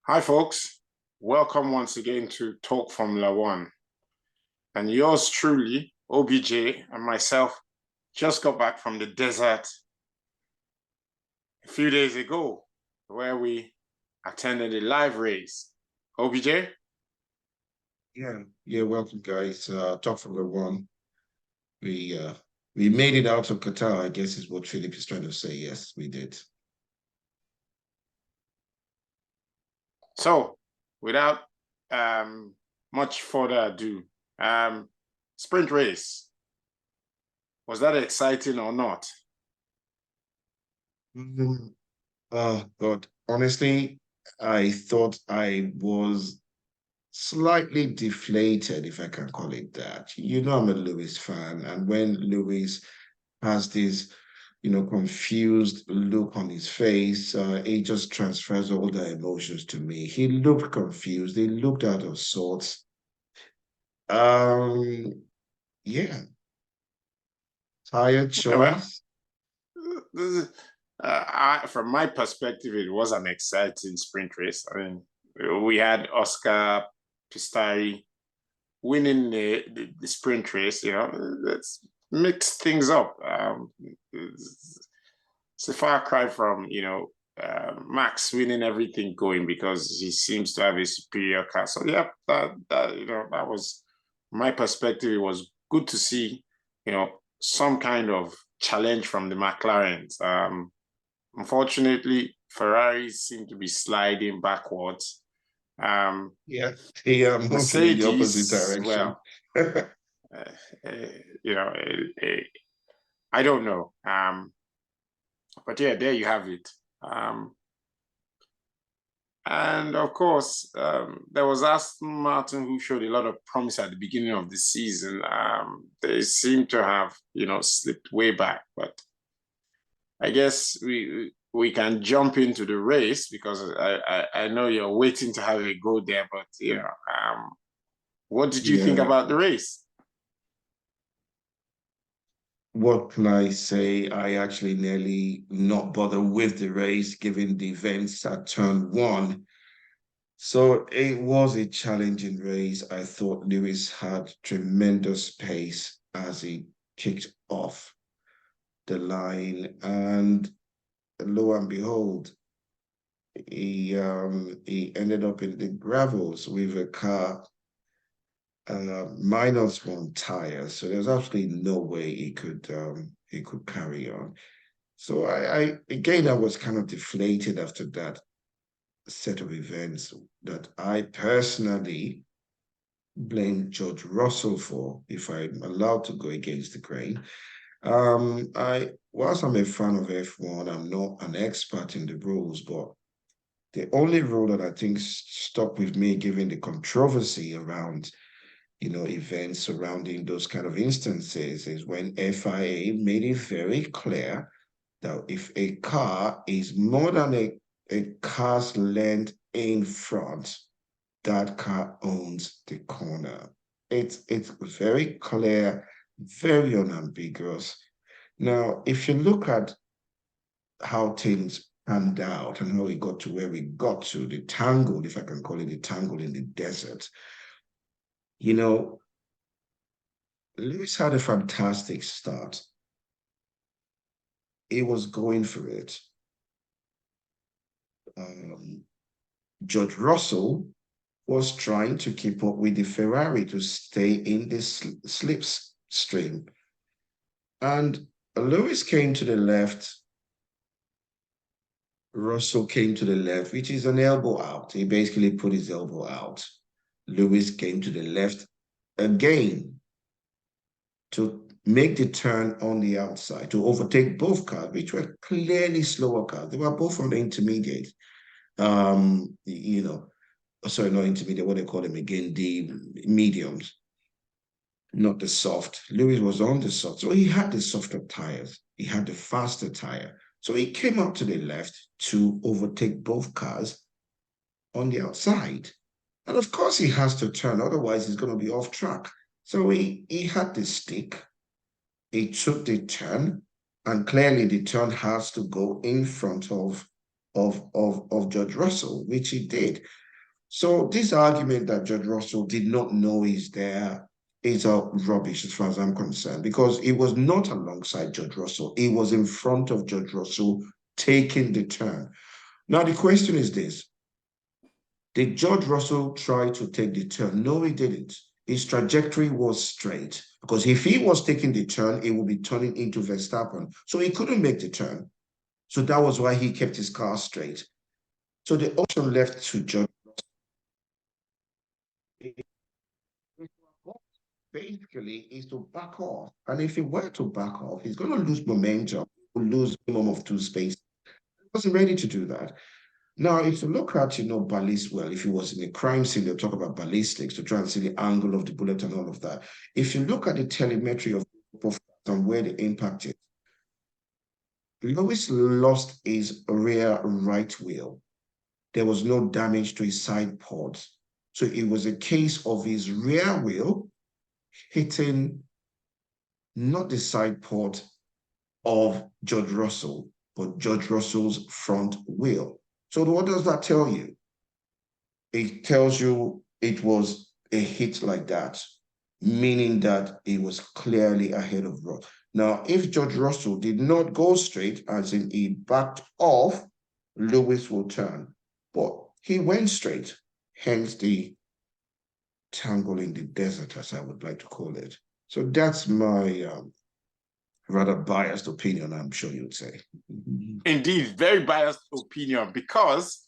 Hi, folks. Welcome once again to Talk Formula One. And yours truly, OBJ, and myself just got back from the desert a few days ago, where we attended a live race. OBJ? Yeah, welcome guys. Talk Formula One. We made it out of Qatar, I guess is what Philip is trying to say. Yes, we did. So, without much further ado, sprint race, was that exciting or not? God, honestly, I thought I was slightly deflated, if I can call it that. You know, I'm a Lewis fan, and when Lewis has this, confused look on his face, it just transfers all the emotions to me. He looked confused. He looked out of sorts. Um, yeah, tired Well, choice. from my perspective, it was an exciting sprint race. I mean, we had Oscar Pistari winning the sprint race. Let's mix things up. It's a far cry from Max winning everything going because he seems to have a superior car. So yeah, that was my perspective. It was good to see some kind of challenge from the McLarens. Unfortunately, Ferraris seem to be sliding backwards. Yeah, they are moving in the opposite Mercedes, direction. well, uh, uh, you know, I don't know. But yeah, there you have it. And of course, there was Aston Martin who showed a lot of promise at the beginning of the season. They seem to have, slipped way back. But I guess we can jump into the race because I know you're waiting to have a go there. But what did you think Yeah, about the race? what can I say? I actually nearly not bother with the race given the events at turn one. So it was a challenging race. I thought Lewis had tremendous pace as he kicked off the line, and lo and behold, he ended up in the gravels with a car minus one tire. So there's absolutely no way he could carry on. So I again I was kind of deflated after that set of events that I personally blame George Russell for, if I'm allowed to go against the grain. Whilst I'm a fan of F1, I'm not an expert in the rules, but the only rule that I think stuck with me, given the controversy around, events surrounding those kind of instances, is when FIA made it very clear that if a car is more than a car's length in front, that car owns the corner. It's very clear, very unambiguous. Now, if you look at how things panned out and how we got to where we got to, the tangle, if I can call it the tangle in the desert, you know, Lewis had a fantastic start. He was going for it. Um, George Russell was trying to keep up with the Ferrari to stay in this slipstream. And Lewis came to the left, Russell came to the left, which is an elbow out. He basically put his elbow out. Lewis came to the left again to make the turn on the outside to overtake both cars, which were clearly slower cars. They were both on the intermediate. Sorry, not intermediate, what they call them again, the mediums, not the soft. Lewis was on the soft. So he had the softer tires. He had the faster tire. So he came up to the left to overtake both cars on the outside. And of course he has to turn, otherwise he's going to be off track. So he had the stick. He took the turn, and clearly the turn has to go in front of of Judge Russell, which he did. So this argument that Judge Russell did not know is there is a rubbish as far as I'm concerned, because it was not alongside Judge Russell. It was in front of Judge Russell taking the turn. Now, the question is this. Did Judge Russell try to take the turn? No, he didn't. His trajectory was straight, because if he was taking the turn, it would be turning into Verstappen. So he couldn't make the turn. So that was why he kept his car straight. So the option left to Judge basically is to back off. And if he were to back off, he's going to lose momentum, will lose minimum of 2 spaces. He wasn't ready to do that. Now, if you look at, well, if he was in a crime scene, they'll talk about ballistics to try and see the angle of the bullet and all of that. If you look at the telemetry of and where the impact is, Lewis lost his rear right wheel. There was no damage to his side ports. So it was a case of his rear wheel hitting not the side port of Judge Russell, but Judge Russell's front wheel. So what does that tell you? It tells you it was a hit like that, meaning that it was clearly ahead of Russell. Now, if Judge Russell did not go straight, as in he backed off, Lewis will turn. But he went straight, hence the tangle in the desert, as I would like to call it. So that's my rather biased opinion, I'm sure you'd say. Indeed, very biased opinion, because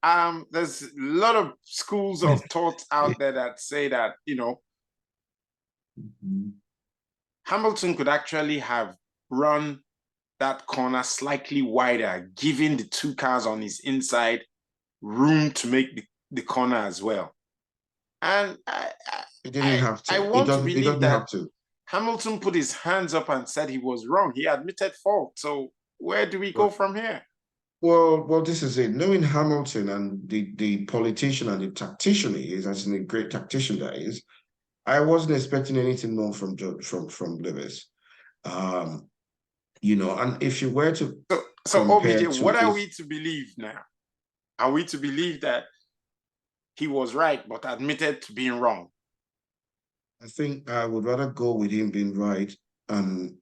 there's a lot of schools of thought out there that say that, Hamilton could actually have run that corner slightly wider, giving the two cars on his inside room to make the corner as well. And he didn't have to. I want to believe that have to. Hamilton put his hands up and said he was wrong. He admitted fault. So where do we go from here? Well, this is it. Knowing Hamilton and the politician and the tactician he is, as in a great tactician that is, I wasn't expecting anything more from Lewis. And if you were to so OBJ, what are we to believe now? Are we to believe that he was right but admitted to being wrong? I think I would rather go with him being right, and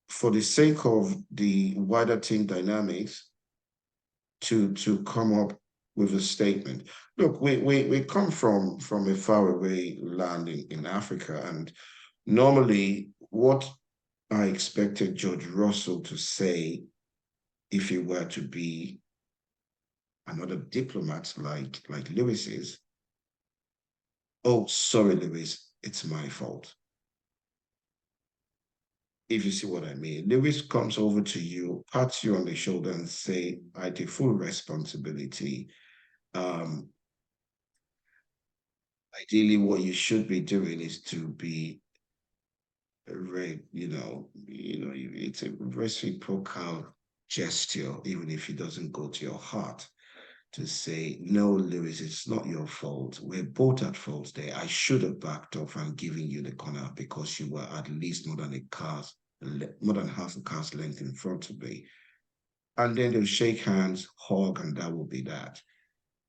for the sake of the wider team dynamics, to come up with a statement. Look, we come from a faraway land in Africa, and normally what I expected George Russell to say, if he were to be another diplomat like Lewis is, oh, sorry, Lewis, it's my fault. If you see what I mean. Lewis comes over to you, pats you on the shoulder and say, I take full responsibility. Ideally, what you should be doing is to be it's a reciprocal gesture, even if it doesn't go to your heart, to say, no, Lewis, it's not your fault. We're both at fault there. I should have backed off and given you the corner because you were at least more than half a car's length in front of me. And then they'll shake hands, hug, and that will be that.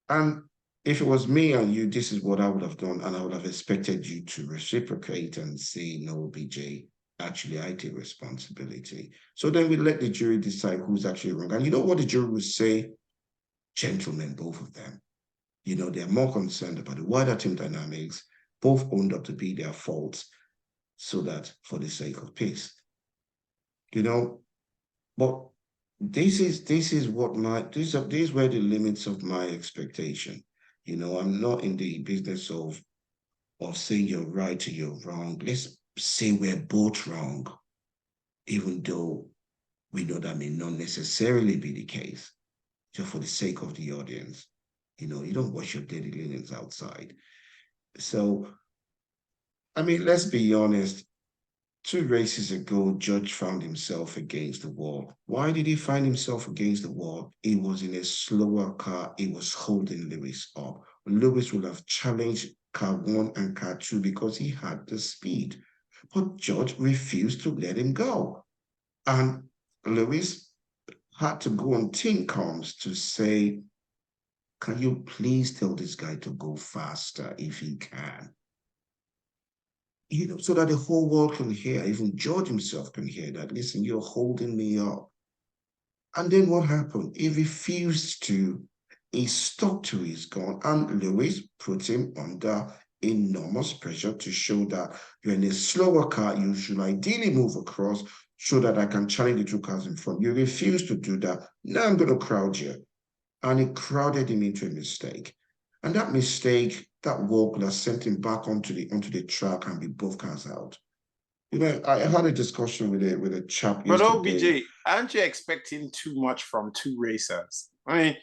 And if it was me and you, this is what I would have done, and I would have expected you to reciprocate and say, no, BJ, actually, I take responsibility. So then we let the jury decide who's actually wrong. And you know what the jury would say? Gentlemen, both of them. They're more concerned about the wider team dynamics, both owned up to be their faults, so that for the sake of peace. But these were the limits of my expectation. I'm not in the business of saying you're right or you're wrong. Let's say we're both wrong, even though we know that may not necessarily be the case, just for the sake of the audience. You don't wash your dirty linens outside. So, let's be honest. 2 races ago, Judge found himself against the wall. Why did he find himself against the wall? He was in a slower car. He was holding Lewis up. Lewis would have challenged car 1 and car 2 because he had the speed. But Judge refused to let him go. And Lewis had to go on team comms to say, can you please tell this guy to go faster if he can? So that the whole world can hear, even George himself can hear that, listen, you're holding me up. And then what happened? He refused to. He stuck to his gun, and Lewis put him under enormous pressure to show that you're in a slower car, you should ideally move across so that I can challenge the two cars in front. You refuse to do that. Now I'm going to crowd you. And it crowded him into a mistake. And that mistake, that walk that sent him back onto the track and be both cars out. I had a discussion with a chap But yesterday. OBJ, aren't you expecting too much from two racers? I mean,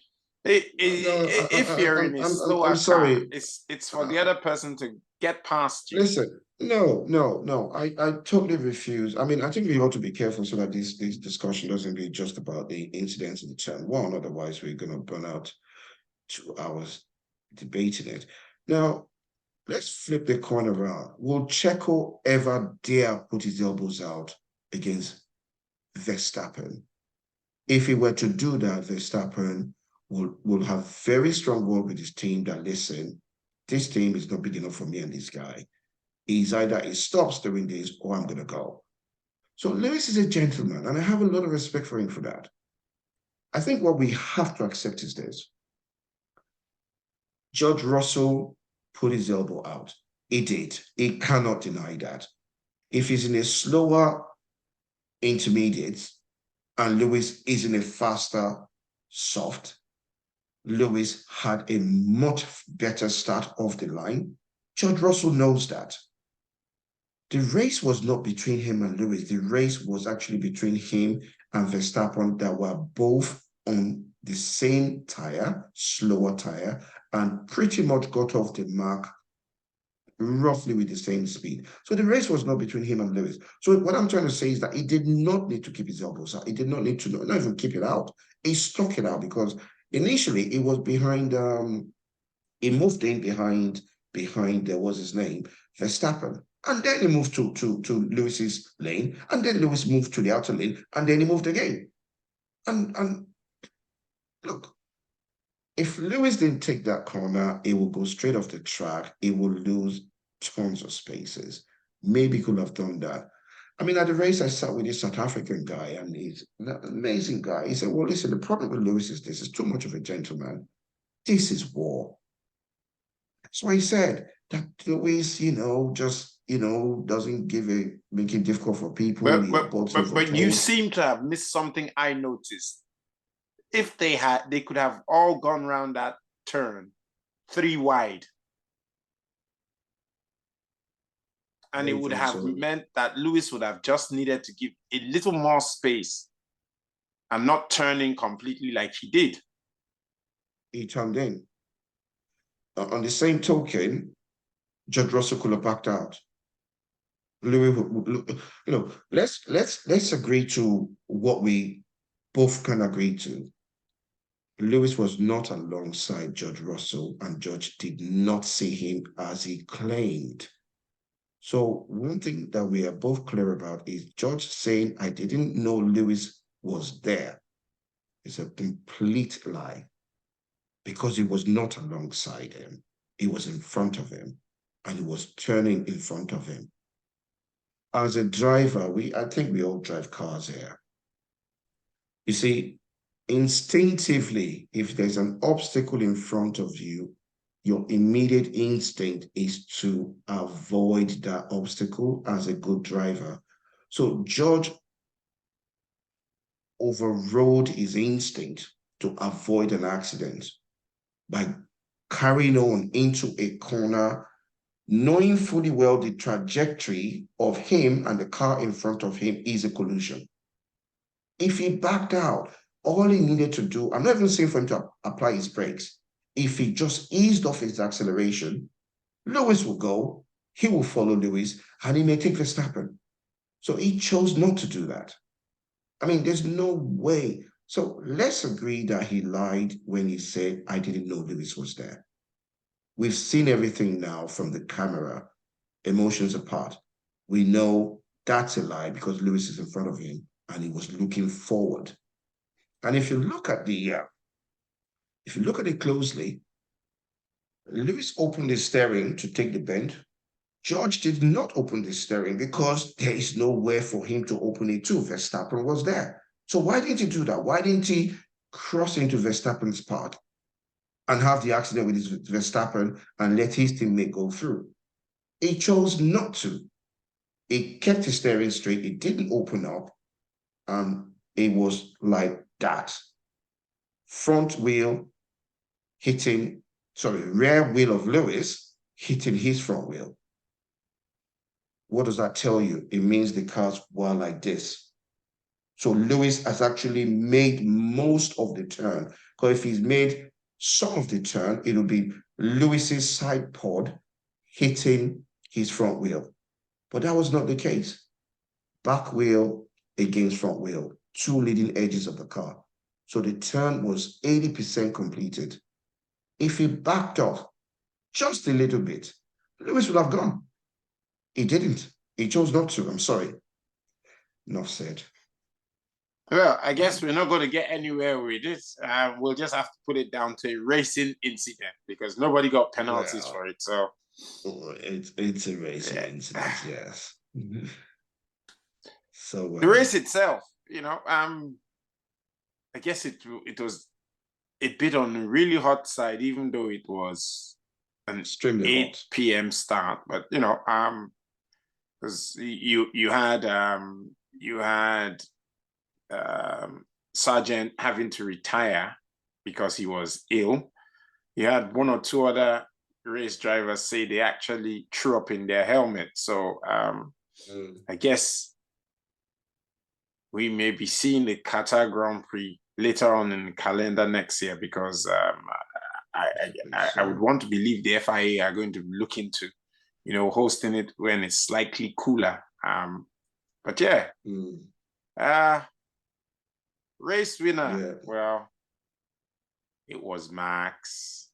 No, if you're in a I'm slower car, sorry. it's for the other person to get past you. Listen, no. I totally refuse. I mean, I think we ought to be careful so that this discussion doesn't be just about the incidents in turn one. Otherwise, we're going to burn out 2 hours debating it. Now, let's flip the coin around. Will Checo ever dare put his elbows out against Verstappen? If he were to do that, Verstappen will have very strong word with his team that, listen, this team is not big enough for me and this guy. He's either he stops doing this or I'm going to go. So Lewis is a gentleman, and I have a lot of respect for him for that. I think what we have to accept is this. George Russell put his elbow out. He did. He cannot deny that. If he's in a slower intermediate and Lewis is in a faster soft, Lewis had a much better start off the line. George Russell knows that. The race was not between him and Lewis. The race was actually between him and Verstappen that were both on the same tire, slower tire, and pretty much got off the mark roughly with the same speed. So the race was not between him and Lewis. So what I'm trying to say is that he did not need to keep his elbows out. He did not need to not even keep it out. He stuck it out because initially it was behind, he moved in behind, what's his name, Verstappen. And then he moved to Lewis's lane, and then Lewis moved to the outer lane, and then he moved again. And look, if Lewis didn't take that corner, it will go straight off the track. It will lose tons of spaces. Maybe he could have done that. I mean, at the race, I sat with this South African guy, and he's an amazing guy. He said, well, listen, the problem with Lewis is this, is too much of a gentleman. This is war. So he said that Lewis, just, doesn't make it difficult for people. He aborts But you seem to have missed something I noticed. If they could have all gone around that turn 3 wide. And it would have meant that Lewis would have just needed to give a little more space and not turning completely like he did. He turned in. On the same token, George Russell could have backed out. Louis, let's agree to what we both can agree to. Lewis was not alongside George Russell, and George did not see him as he claimed. So one thing that we are both clear about is George saying, I didn't know Lewis was there. It's a complete lie because he was not alongside him. He was in front of him, and he was turning in front of him. As a driver, I think we all drive cars here. You see, instinctively, if there's an obstacle in front of you, your immediate instinct is to avoid that obstacle as a good driver. So George overrode his instinct to avoid an accident by carrying on into a corner, knowing fully well the trajectory of him and the car in front of him is a collision. If he backed out, all he needed to do, I'm not even saying for him to apply his brakes. If he just eased off his acceleration, Lewis will go, he will follow Lewis, and he may take Verstappen. So he chose not to do that. I mean, there's no way. So let's agree that he lied when he said, I didn't know Lewis was there. We've seen everything now from the camera, emotions apart. We know that's a lie because Lewis is in front of him and he was looking forward. And if you look at it closely, Lewis opened the steering to take the bend. George did not open the steering because there is nowhere for him to open it to. Verstappen was there. So why didn't he do that? Why didn't he cross into Verstappen's path and have the accident with his Verstappen and let his teammate go through? He chose not to. He kept his steering straight. It didn't open up. And it was like that. Front wheel hitting, rear wheel of Lewis hitting his front wheel. What does that tell you? It means the cars were like this. So Lewis has actually made most of the turn. Because if he's made some of the turn, it'll be Lewis's side pod hitting his front wheel. But that was not the case. Back wheel against front wheel, two leading edges of the car. So the turn was 80% completed. If he backed off just a little bit, Lewis would have gone. He didn't. He chose not to. I'm sorry. Enough said. Well, I guess we're not going to get anywhere with it. We'll just have to put it down to a racing incident because nobody got penalties for it. So it's a racing incident, yes. So the race itself, I guess it was a bit on the really hot side, even though it was an extremely 8 hot p.m. start. But because you had Sargent having to retire because he was ill. You had one or two other race drivers say they actually threw up in their helmet. So I guess we may be seeing the Qatar Grand Prix later on in the calendar next year because I would want to believe the FIA are going to look into, hosting it when it's slightly cooler. But yeah, race winner. Well, it was Max.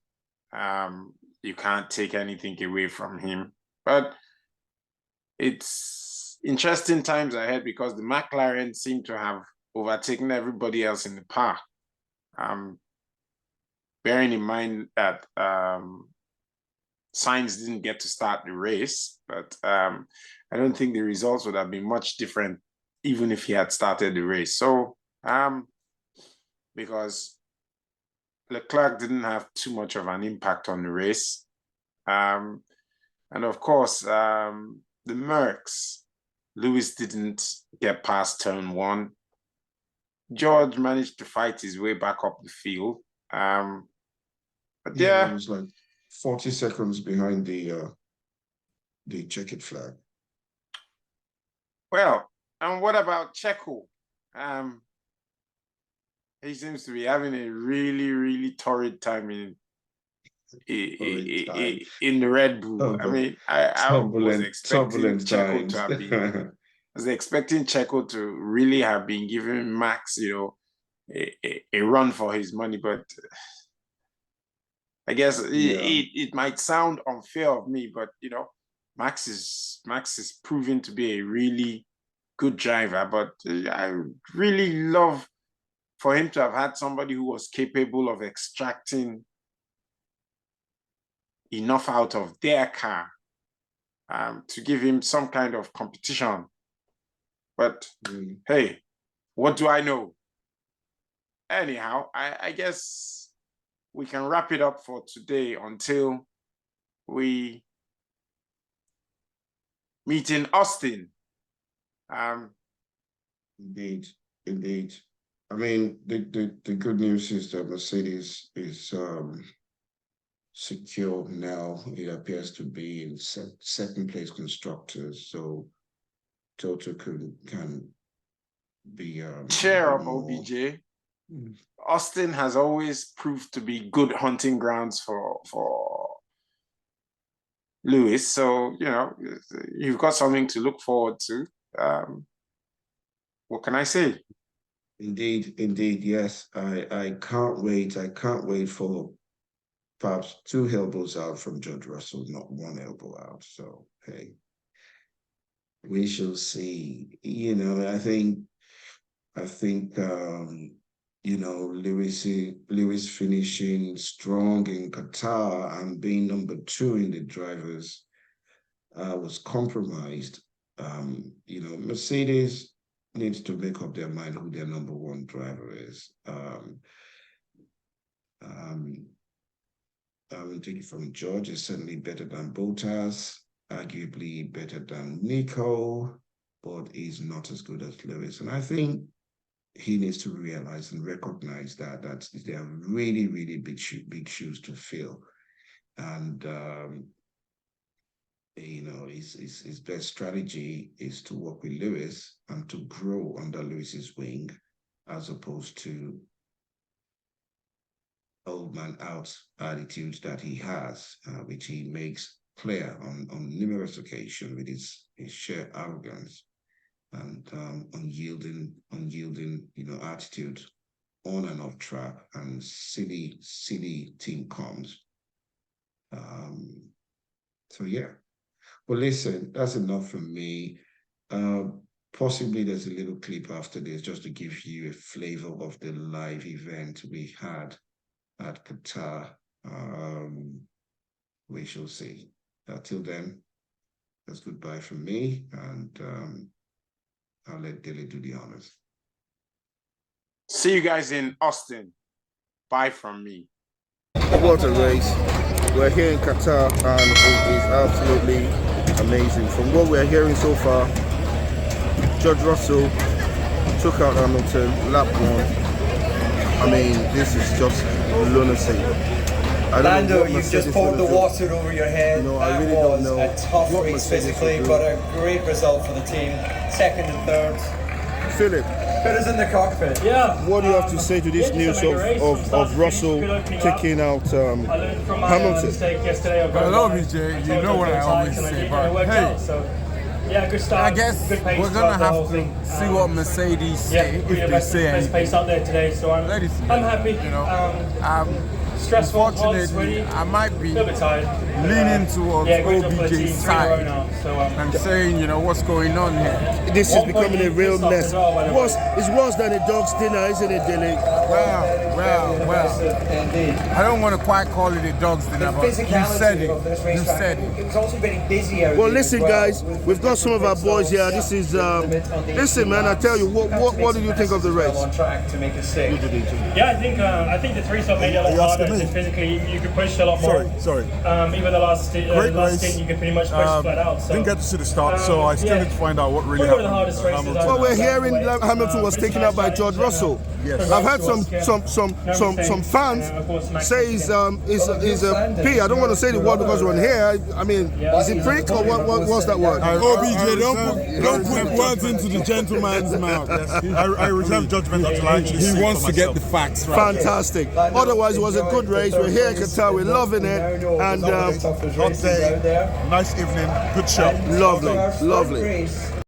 You can't take anything away from him, but it's interesting times ahead because the McLaren seem to have overtaken everybody else in the park. Bearing in mind that Sainz didn't get to start the race, but I don't think the results would have been much different even if he had started the race. So, because Leclerc didn't have too much of an impact on the race. And of course, the Mercs, Lewis didn't get past turn 1. George managed to fight his way back up the field. But it was like 40 seconds behind the checkered flag. Well, and what about Checo? He seems to be having a really, really torrid time in the Red Bull. I mean, I was expecting Checo to have been. I was expecting Checo to really have been giving Max, a run for his money, but I guess it might sound unfair of me, but Max is proving to be a really good driver. But I really love for him to have had somebody who was capable of extracting enough out of their car to give him some kind of competition. But hey, what do I know? Anyhow, I guess we can wrap it up for today until we meet in Austin. Indeed. I mean, the good news is that Mercedes is secure now. It appears to be in second place constructors, so Toto can be cheer up, OBJ. Austin has always proved to be good hunting grounds for Lewis, so you've got something to look forward to. What can I say? Indeed, yes. I can't wait. I can't wait for perhaps 2 elbows out from George Russell, not 1 elbow out. So hey, we shall see. I think you know, Lewis finishing strong in Qatar and being number 2 in the drivers was compromised. You know, Mercedes needs to make up their mind who their number 1 driver is. I will take it from George. Is certainly better than Bottas, arguably better than Nico, but he's not as good as Lewis. And I think he needs to realize and recognize that they are really, really big shoes to fill. And you know, his best strategy is to work with Lewis and to grow under Lewis's wing, as opposed to old man out attitudes that he has, which he makes clear on numerous occasions with his sheer arrogance and unyielding, you know, attitude on and off track and silly team comms. So yeah. Well, listen, that's enough from me. Possibly there's a little clip after this just to give you a flavor of the live event we had at Qatar. We shall see. Till then, that's goodbye from me, and I'll let Dilly do the honors. See you guys in Austin. Bye from me. What a race. We're here in Qatar and it is absolutely amazing. From what we're hearing so far, George Russell took out Hamilton, lap 1. I mean, this is just lunacy. Lando, you've just poured the water over your head. You know, that I really was don't know a tough what race Mercedes physically, will do. but a great result for the team. Second and third. Philip, Put us in the cockpit. Yeah. what do you have to say to this news of Russell taking out Hamilton? I love you, Jay. You know what I always say, but hey, yeah, good start. I guess good pace we're gonna have thing. to see what Mercedes say, if they best, say best anything. pace out there today, so I'm happy. You know, stressful, hard, unfortunately, sweaty, I might be a little bit tired. leaning towards OBJ's side and saying, you know, what's going on here. This is becoming a real mess. It's worse than a dog's dinner, isn't it, Dilly? Well. Indeed. I don't want to quite call it a dog's dinner, but you said it. You said it. It was also very busy out Well, there listen, as well. guys, we've got some of our boys here. This is, listen, man, I tell you, what did you think of the race? On track to make a save. Yeah, I think the 3-stop made it a lot harder. Physically, you could push a lot more. Sorry. Even the last race. stint, you could pretty much push flat out. So, Didn't get to see the start, so I still need to find out what really probably happened. one of the hardest races Hamilton. Well, we're hearing that Hamilton was taken out by George Russell. Yes. I've had some fans say he's a P. I don't want to say the word because we're on here. I mean, is it prick or what's that word? OBJ, don't put words into the gentleman's mouth. I reserve judgment until I actually see it for myself. He wants to get the facts right. Fantastic. Otherwise, it was a good race. We're here in Qatar. We're loving it. And hot day, nice evening, good show. lovely.